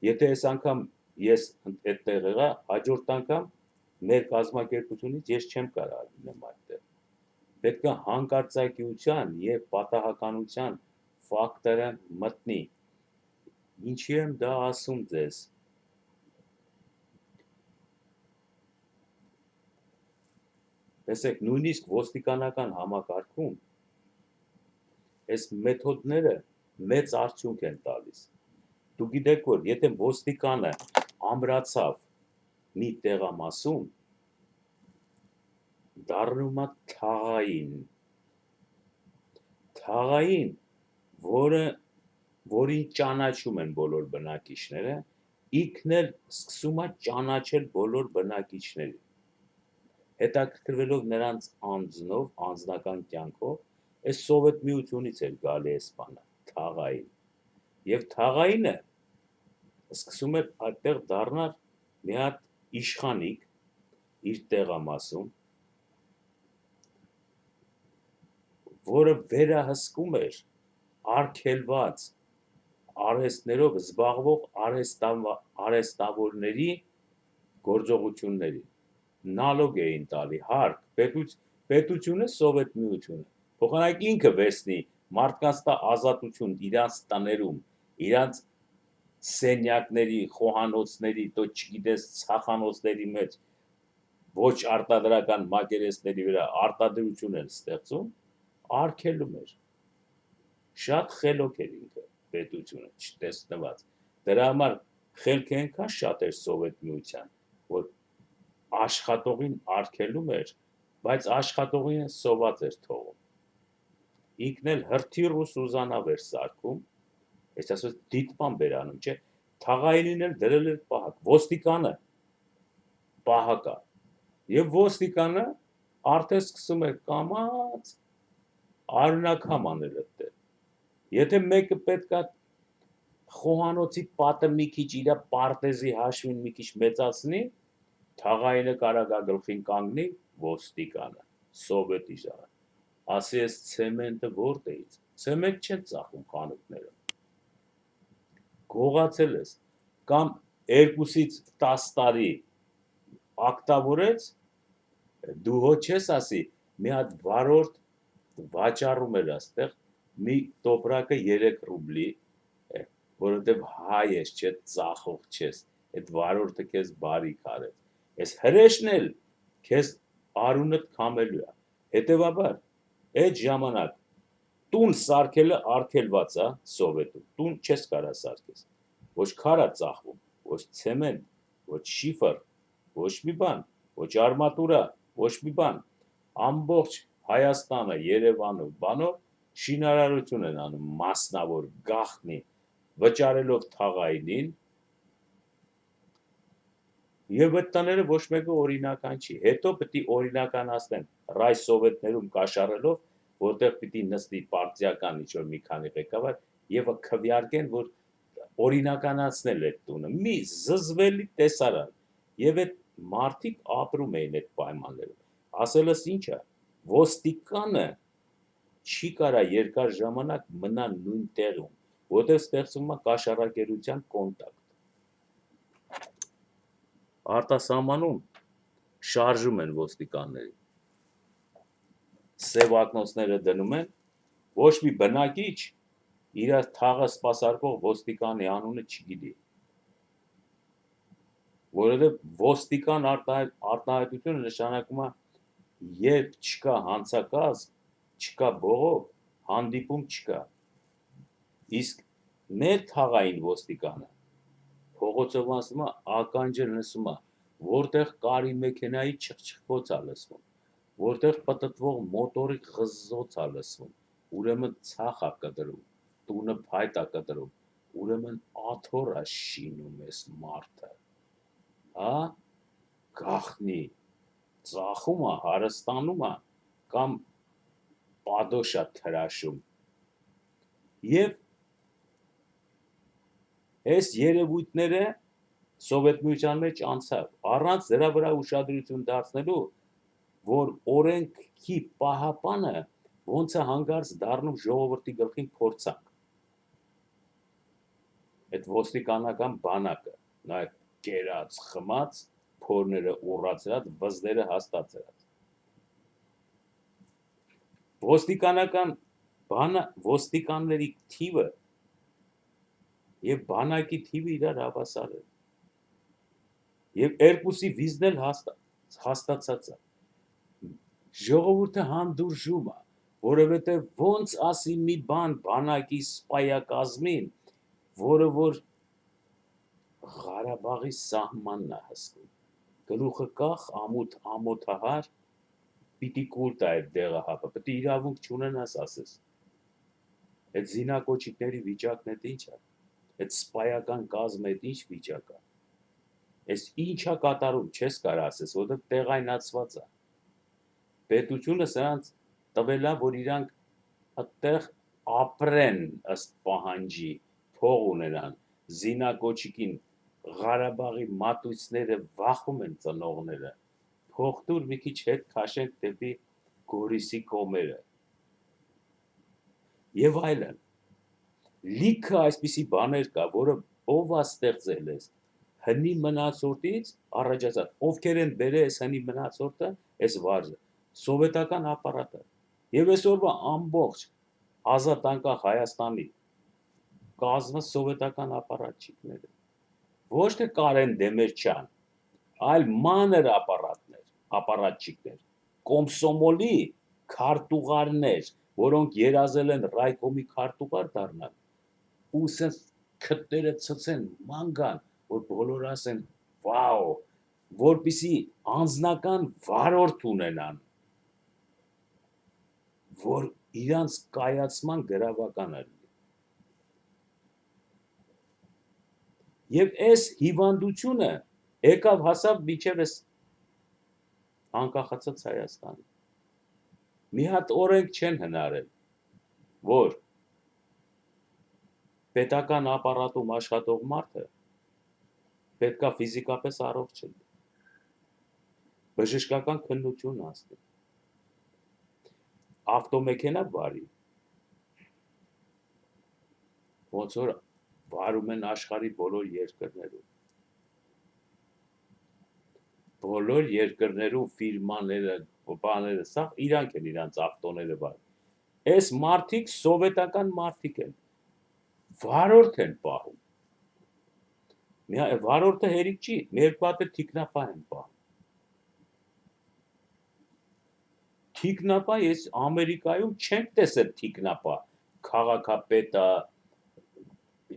եթե այս անգամ ես այդտեղ եղա, հաջորդ անգամ մեր կազմակերպությունից ես չեմ կարող լինեմ այդտեղ, պետք է հանկարծակիության և պատահականության ֆակտորը մտնի, ինչի եմ դա ասում ձեզ, տեսեք, նույնիսկ ոստիկանական համակարգում այս մեթոդները մեծ արդյունք են տալիս, դու գիտեք, որ եթե ոստիկանը ամրացավ մի տեղամասում, դառնում է թաղային, որին ճանաչում են բոլոր բնակիչները, ինքն էլ սկսում է ճանաչել բոլոր բնակիչներին, հետաքրքրվելով նրանց անձնով, անձնական կյանքով, այս Սովետ միությունից էր գալի այս բանը, թաղային, և թաղայինը սկսում էր այդտեղ դառնալ մի հատ իշխանիկ իր տեղամասում, որը վերահսկում էր արգելված արհեստներով զբաղվող արհեստավորների գործողությունների, նալոգ էին տալի, հարկ, պետությունը Սովետ միությունը, փոխանակ ինքը վերցնի մարդկանց տա ազատություն իրանց տներում, իրանց սենյակների, խոհանոցների, դո չգիտես ցախանոցների մեջ, ոչ արտադրական մակերեսների վրա արտադրություն են ստեղծում, արգելում էր, շատ խելոք էր ինքը պետությունը, չտեսնված, դրա համար խելքը այնքան շատ էր Սովետ միության, որ աշխատողին արգելում էր, բայց աշխատողին սոված էր թողում, ինքն էլ հրթիռ ու սուզանավ էր սարքում, ես ասված դիտմամբ էր անում, չէ, թաղայինին էլ դրել էր պահակ, ոստիկանը պահակա, և ոստիկանը արդեն սկսում էր կամաց արյունակամ անել այդտեղ, եթե մեկը պետք է խոհանոցի պատը մի քիչ իր պարտեզի հաշվին մի քիչ մեծացնի, թաղայինը կարող է գլխին կանգնի ոստիկանը, Սովետ իշխանը, ասի ես ցեմենտը որտեղից, ցեմենտ չեն ծախում խանութները, գողացել ես, կամ 2-ից 10 տարի ակտավորեց, դու հո չես ասի, մի հատ վարորդ վաճառում էր աստեղ, մի տոպրակը 3 ռուբլի, որովհետև հայ ես, չէ, ծախող չես, այդ վարորդը քեզ բարիք արեց, այս հրեշն էլ քեզ արունդ քամելու է, հետևաբար Այդ ժամանակ տուն սարքելը արգելված է սովետում, տուն չես կարա սարքես, ոչ քար է ծախվում, ոչ ցեմենտ, ոչ շիֆր, ոչ մի բան, ոչ արմատուրա, ոչ մի բան, ամբողջ Հայաստանը, Երևանը, բանով շինարարություն են անում մասնավոր գաղտնի, վճարելով թաղայինին, եւ այդ տները ոչ մեկը օրինական չի, հետո պիտի օրինականացնեն ռայ սովետներում կաշառելով, որտեղ պիտի նստի պարտիական ինչ-որ մի քանի ղեկավար եւ քվեարկեն, որ օրինականացնել այդ տունը, մի զզվելի տեսարան, եւ այդ մարդիկ ապրում էին այդ պայմաններում, ասելս ինչա, ոստիկանը չի կարա երկար ժամանակ մնալ նույն տեղում, որտեղ ստեղծվում է կաշառակերության կոնտակտ, արտասահմանում շարժում են ոստիկաններին, սև ակնոցները դնում են, ոչ մի բնակիչ իր թաղը սպասարկող ոստիկանի անունը չգիտի, որովհետև ոստիկան արտահայտությունը նշանակում է, երբ չկա հանցակազմ, չկա բողոք, հանդիպում չկա, իսկ մեր թաղային ոստիկանը փողոցով անցնում է, ականջը լսում է, որտեղ կարի մեքենայի չխչխկոց է լսվում, որտեղ պտտվող մոտորի խզզոց է լսվում, ուրեմն ցախ է կտրում, տունը փայտ է կտրում, ուրեմն աթոռ է շինում ես մարդը, հա, գախնի, ծախում է, հարստանում է, կամ պադոշ է թրաշում, և այս երևույթները Սովետ միության մեջ անցավ, առանց դրա վրա ուշադրություն դարձնելու, որ օրենքի պահապանը ոնց է հանգարց դառնում ժողովրդի գլխին փորձանք, այդ ոստիկանական բանակը, նայեք կերած, խմած, փորները ուռացրած, վզները հաստացրած, ոստիկանների թիվը և բանակի թիվը իրար հավասար է, և երկուսի վիզն էլ հաստացած է, ժողովուրդը հանդուրժում է, որովհետև ոնց ասի մի բան բանակի սպայակազմին, որը որ Ղարաբաղի սահմանն է հսկում, գլուխը կախ, ամոթահար, պիտի կուր տա այդ դեղահապը, պիտի իրավունք չունենաս ասես, այդ զինակոչիկների վիճակն էդ ինչ է, այդ սպայական կազմը էդ ինչ վիճակ է, այս ինչ է կատարում, չես կար ասես, որտեղ տեղայնացված է, պետությունը սրանց տվել է, որ իրանք այդտեղ ապրեն ըստ պահանջի, փող ունենան, զինակոչիկին Ղարաբաղի մատույցները վախում են ծնողները, փող տուր մի քիչ հետ քաշենք դեպի Գորիսի կողմերը, և այլն, լիքը այսպիսի բաներ կա, որը ով է ստեղծել ես, հնի մնացորդից առաջացած, ովքեր են բերել այս հնի մնացորդը, այս վարձը, սովետական ապարատը, և այսօրվա ամբողջ ազատ անկախ Հայաստանի կազմը սովետական ապարատչիկներ են, ոչ թե Կարեն Դեմիրճյան, այլ մանր ապարատչիկներ, կոմսոմոլի քարտուղարներ, որոնք երազել են ռայկոմի քարտուղար դառնալ, ու սենց քթները ցցեն ման գան, որ բոլորը ասեն վաու, որպիսի անձնական վարորդ ունենան, որ իրանց կայացման գրավական է, և այս հիվանդությունը եկավ հասավ մինչև այս անկախացած Հայաստանը, մի հատ օրենք չեն հնարել, որ պետական ապարատում աշխատող մարդը պետքա ֆիզիկապես առողջ լինի, բժշկական քննություն անցնի, ավտոմեքենա վարի, ոնց որ վարում են աշխարհի բոլոր երկրներում ֆիրմաները, բաները, սա իրանք են իրանց ավտոները վարում, այս մարդիկ սովետական մարդիկ են, վարորդ են պահում, վարորդը հերիք չի, մի երկու հատ թիկնապահ են պահում, Թիկնապա ես Ամերիկայում չեմ տեսել թիկնապա, քաղաքապետը,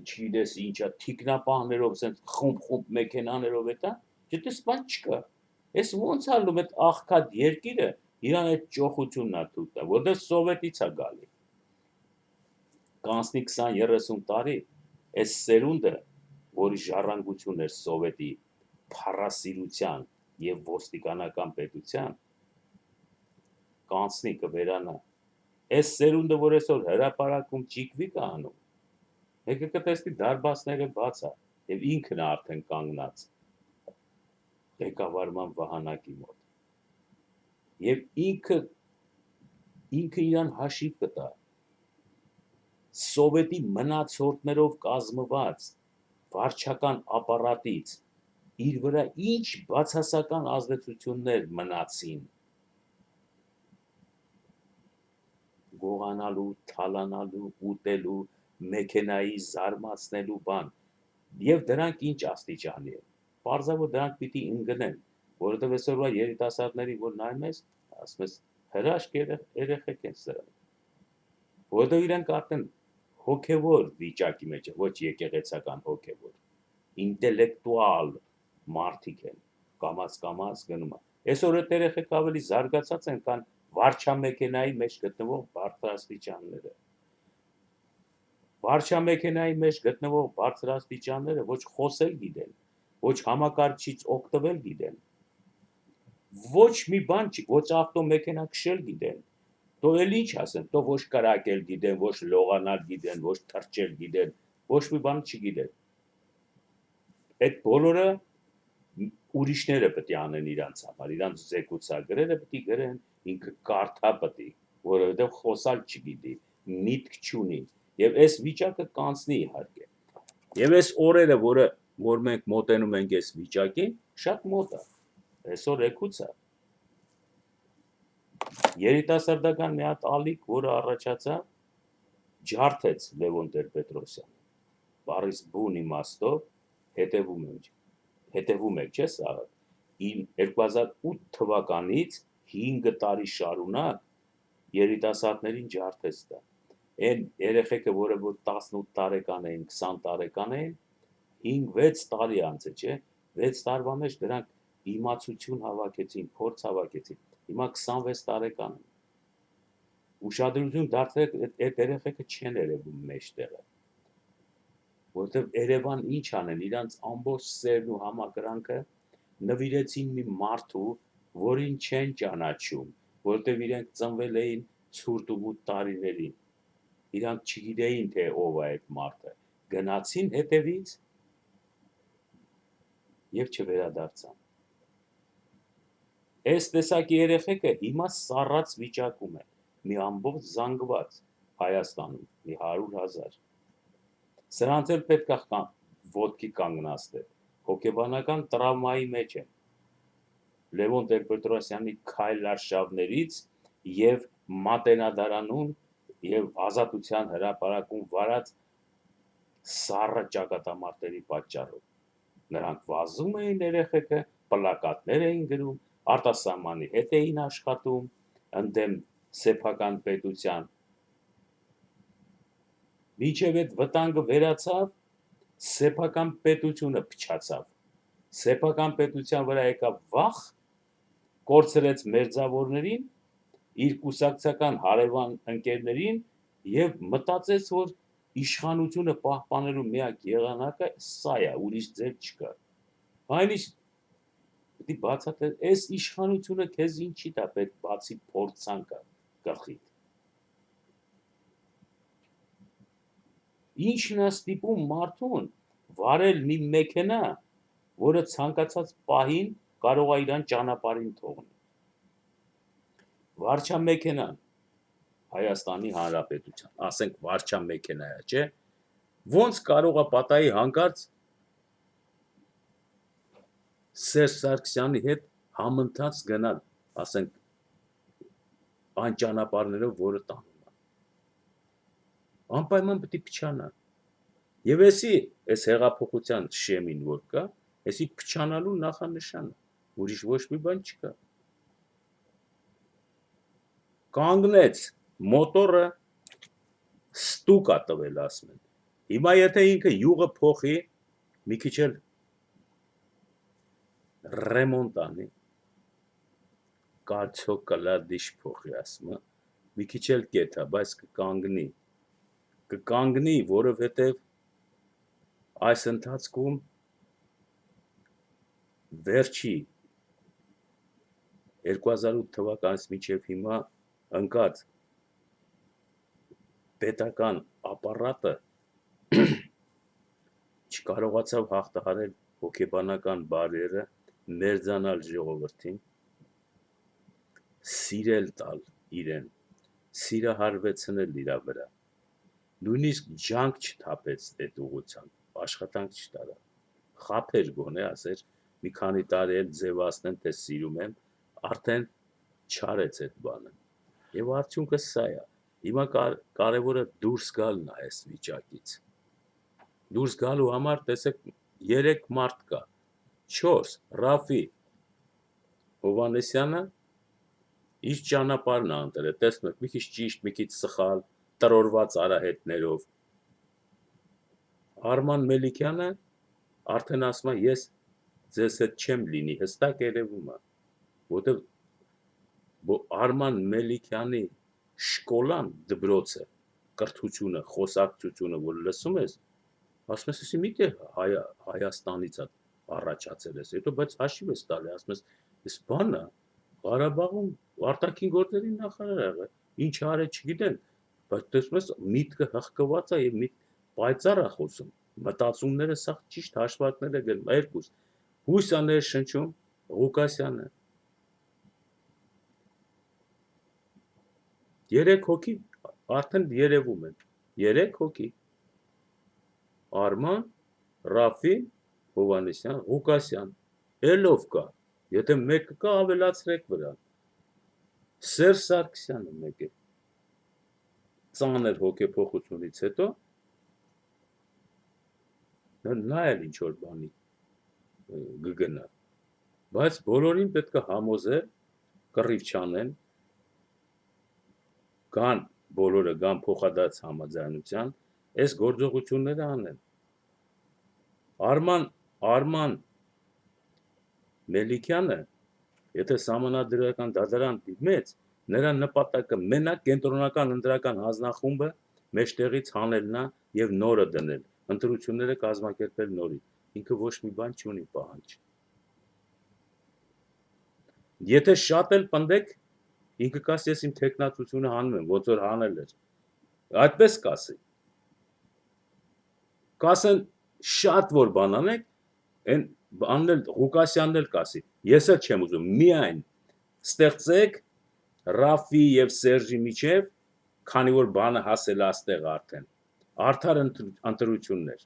չգիտես ինչա, թիկնապահներով, ասենց խումբ մեքենաներով էտա, չտես բան չկա։ Ես ոնց ալում այդ աղքատ երկիրը իրան այդ ճոխությունն ա թույլ տա, որտեղ սովետից ա գալի։ Կանցնի 20-30 տարի, այս սերունդը, որի ժառանգություն էր սովետի փառասիրության եւ ոստիկանական պետության, կանցնի կվերանա։ Այս սերունդը, որ այսօր հրապարակում ճիկվի կա անում, եկը կտեսնի դարբասները բաց ա եւ ինքն է արդեն կանգնած ղեկավարման վահանակի մոտ։ Եվ ինքը իրան հաշիվ կտա սովետի մնացորդներով կազմված վարչական ապարատից իր վրա ինչ բացասական ազդեցություններ մնացին գողանալու, թալանալու, ուտելու, մեքենայի զարմացնելու բան եւ դրանք ինչ աստիճանի են։ Պարզավոր դրանք պիտի ընկնեն, որովհետեւ այսօրվա երիտասարդների որ նայում ես, ասում ես հրաշք երեխեք են սրանք։ Որովհետեւ իրանք արդեն հոգևոր վիճակի մեջ են, ոչ եկեղեցական հոգևոր, ինտելեկտուալ մարդիկ են, կամաց գնում են։ Այսօր այդ երեխեք ավելի զարգացած են, քան վարչամեքենայի մեջ գտնվող բարձրաստիճանները։ Վարչամեքենայի մեջ գտնվող բարձրաստիճանները ոչ խոսել գիտեն, ոչ համակարգչից օգտվել գիտեն, ոչ մի բան չի, ոչ ավտոմեքենա քշել գիտեն, դո էլ ինչ ասեն, դո ոչ կրակել գիտեն, ոչ լողանալ գիտեն, ոչ թռչել գիտեն, ոչ մի բան չգիտեն։ Այդ բոլորը ուրիշները պետք է անեն իրանց համար, իրանց զեկուցագրերը պետք է գրեն, ինքը կարդա պետք է, որովհետև խոսալ չգիտի, միտք չունի, եւ այս վիճակը կանցնի իհարկե։ Եվ այս օրերը, որ մենք մոտենում ենք այս վիճակին, շատ մոտ է, այսօր էկուց է։ Երիտասարդական մի հատ ալիք, որը առաջացավ, ջարդեց Լևոն Տեր-Պետրոսյանը, բառից բուն իմաստով հետևում եք, չէ՞ սա, 2008 թվականից 5 տարի շարունակ երիտասարդներին ջարդեց դա։ Այն երեխեքը, որը 18 տարեկան էին, 20 տարեկան էին, 5-6 տարի անց է, չէ՞, 6 տարվա մեջ դրանք իմացություն հավաքեցին, փորձ հավաքեցին, հիմա 26 տարեկան են։ Ուշադրություն դարձրեք, այդ երեխեքը չեն երևում մեջտեղը, որովհետև Երևան ինչ անեն, իրանց ամբողջ սերն ու համակրանքը նվիրեցին մի մարդու, որին չեն ճանաչում, որովհետև իրենք ծնվել էին ցուրտ ու մութ տարիներին, իրանք չգիտեին, թե ով է այդ մարդը, գնացին հետևից եւ չվերադարձան։ Այս տեսակի երեխեքը հիմա սառած վիճակում են, մի ամբողջ զանգված Հայաստանում, մի 100,000։ Սրանց էլ պետք է ոտքի կանգնացնել, հոգեբանական տրավմայի մեջ են։ Լևոն Տեր-Պետրոսյանի քայլարշավներից եւ Մատենադարանում եւ Ազատության հրապարակում վարած սառը ճակատամարտերի պատճառով։ Նրանք վազում էին երեխեքը, պլակատներ էին գրում, արտասահմանի հետ էին աշխատում, ընդդեմ սեփական պետության։ Մինչև այդ վտանգը վերացավ, սեփական պետությունը փչացավ։ Սեփական պետության վրա եկավ վախ, կորցրեց մերձավորներին, իր կուսակցական հարևան ընկերներին եւ մտածեց, որ իշխանությունը պահպանելու միակ եղանակը սա է, ուրիշ ձև չկա։ Այնիշ պետք է բացատրել, այս իշխանությունը քեզ ինչի տա պետք բացի փորձանքը գլխիդ։ Ինչն է ստիպում մարդուն վարել մի մեքենա, որը ցանկացած պահին կարող է իրան ճանապարհին թողնել։ Վարչամեքենան Հայաստանի Հանրապետության, ասենք վարչամեքենա է, չէ՞։ Ոնց կարող է պատահի հանկարծ Սերժ Սարգսյանի հետ համընթաց գնալ, ասենք այն ճանապարհներով, որը տանում է։ Անպայման պետք է փչանա։ Եվ այս հեղափոխության շեմին որ կա, էսի փչանալու նախանշանը, ուրիշ ոչ մի բան չկա։ կանգնեց մոտորը ստուկ է տվել ասում են։ Հիմա եթե ինքը յուղը փոխի, մի քիչ էլ ռեմոնտ անի, կարծո կլադիշ փոխի ասում, մի քիչ էլ կեթա, բայց կկանգնի, որովհետև այս ընթացքում վերջի 2008 թվականից մինչև հիմա ընկած պետական ապարատը չկարողացավ հաղթահարել հոգեբանական բարիերը, մերձանալ ժողովրդին, սիրել տալ իրեն, սիրահարվեցնել իրա վրա, նույնիսկ ջանք չթափեց այդ ուղղությամբ, աշխատանք չտարա, խաբեր գոնե ասեր, մի քանի տարի էլ ձևացնեմ, թե սիրում եմ, արդեն չարեց այդ բանը, և արդյունքը սա է, հիմա կարևորը դուրս գալն է այս վիճակից, դուրս գալու համար տեսեք 3 մարդ կա, 4 Ռաֆի Հովհաննիսյանը իր ճանապարհն է ընտրել, տեսնում եք, մի քիչ ճիշտ, մի քիչ սխալ, տրորված արահետներով, Արման Մելիքյանը արդեն ասում է, ես ձեզ հետ չեմ լինի, հստակ երևում է, որտև Արման Մելիքյանի շկոլան, դպրոցը, կրթությունը, խոսակցությունը, որ լսում ես, ասում ես, միթե Հայաստանից է առաջացել ես, հետո բայց հաշիվ ես տալի, ասում ես, այս բանը Ղարաբաղում արտաքին գործերի նախարար եղել, ինչ արել չգիտեն, բայց տեսնում ես միտքը հղկված է եւ մի պայծառ է խոսում, մտածումները սա ճիշտ հաշվարկներ է գնում, երկուս, հույս է ներշնչում Ղուկասյանը, 3 հոգի արդեն երևում են, 3 հոգի, Արման, Ռաֆի, Հովհաննիսյան, Ղուկասյան, էլով կա, եթե մեկը կա ավելացրեք վրան, Սերժ Սարգսյանը մեկ է, ծանր հոգեփոխությունից հետո, նա էլ ինչ-որ բանի գգնա, բայց բոլորին պետք է համոզել, կռիվ չանեն, կան բոլորը գան փոխադարձ համաձայնության, այս գործողությունները անեն, Արման Մելիքյանը, եթե սահմանադրական դատարան դիմեց, նրա նպատակը մենակ կենտրոնական ընտրական հանձնախումբը մեջտեղից հանելն է եւ նորը դնել, ընտրությունները կազմակերպել նորից, ինքը ոչ մի բան չունի պահանջ։ Եթե շատ էլ պնդեք, ինքը կասի, ես իմ թեկնածությունը հանում եմ, ոնց որ հանել էր, այդպես կասի, կասեն շատ որ բան անեք, այն բանն էլ Ղուկասյանն էլ կասի, ես էլ չեմ ուզում, միայն ստեղծեք Ռաֆի եւ Սերժի միջև, քանի որ բանը հասել է այստեղ արդեն, արդար ընտրություններ,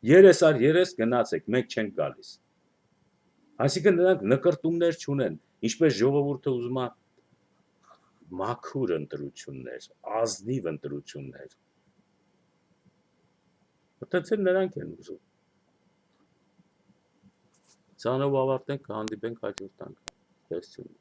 30/30 գնացեք, մենք չենք գալիս, այսինքն նրանք նկրտումներ չունեն, ինչպես ժողովուրդը ուզում է մաքուր ընտրություններ, ազնիվ ընտրություններ, մտածել նրանք են ուզում, Սրանով ավարտենք, կհանդիպենք հաջորդ անգամ,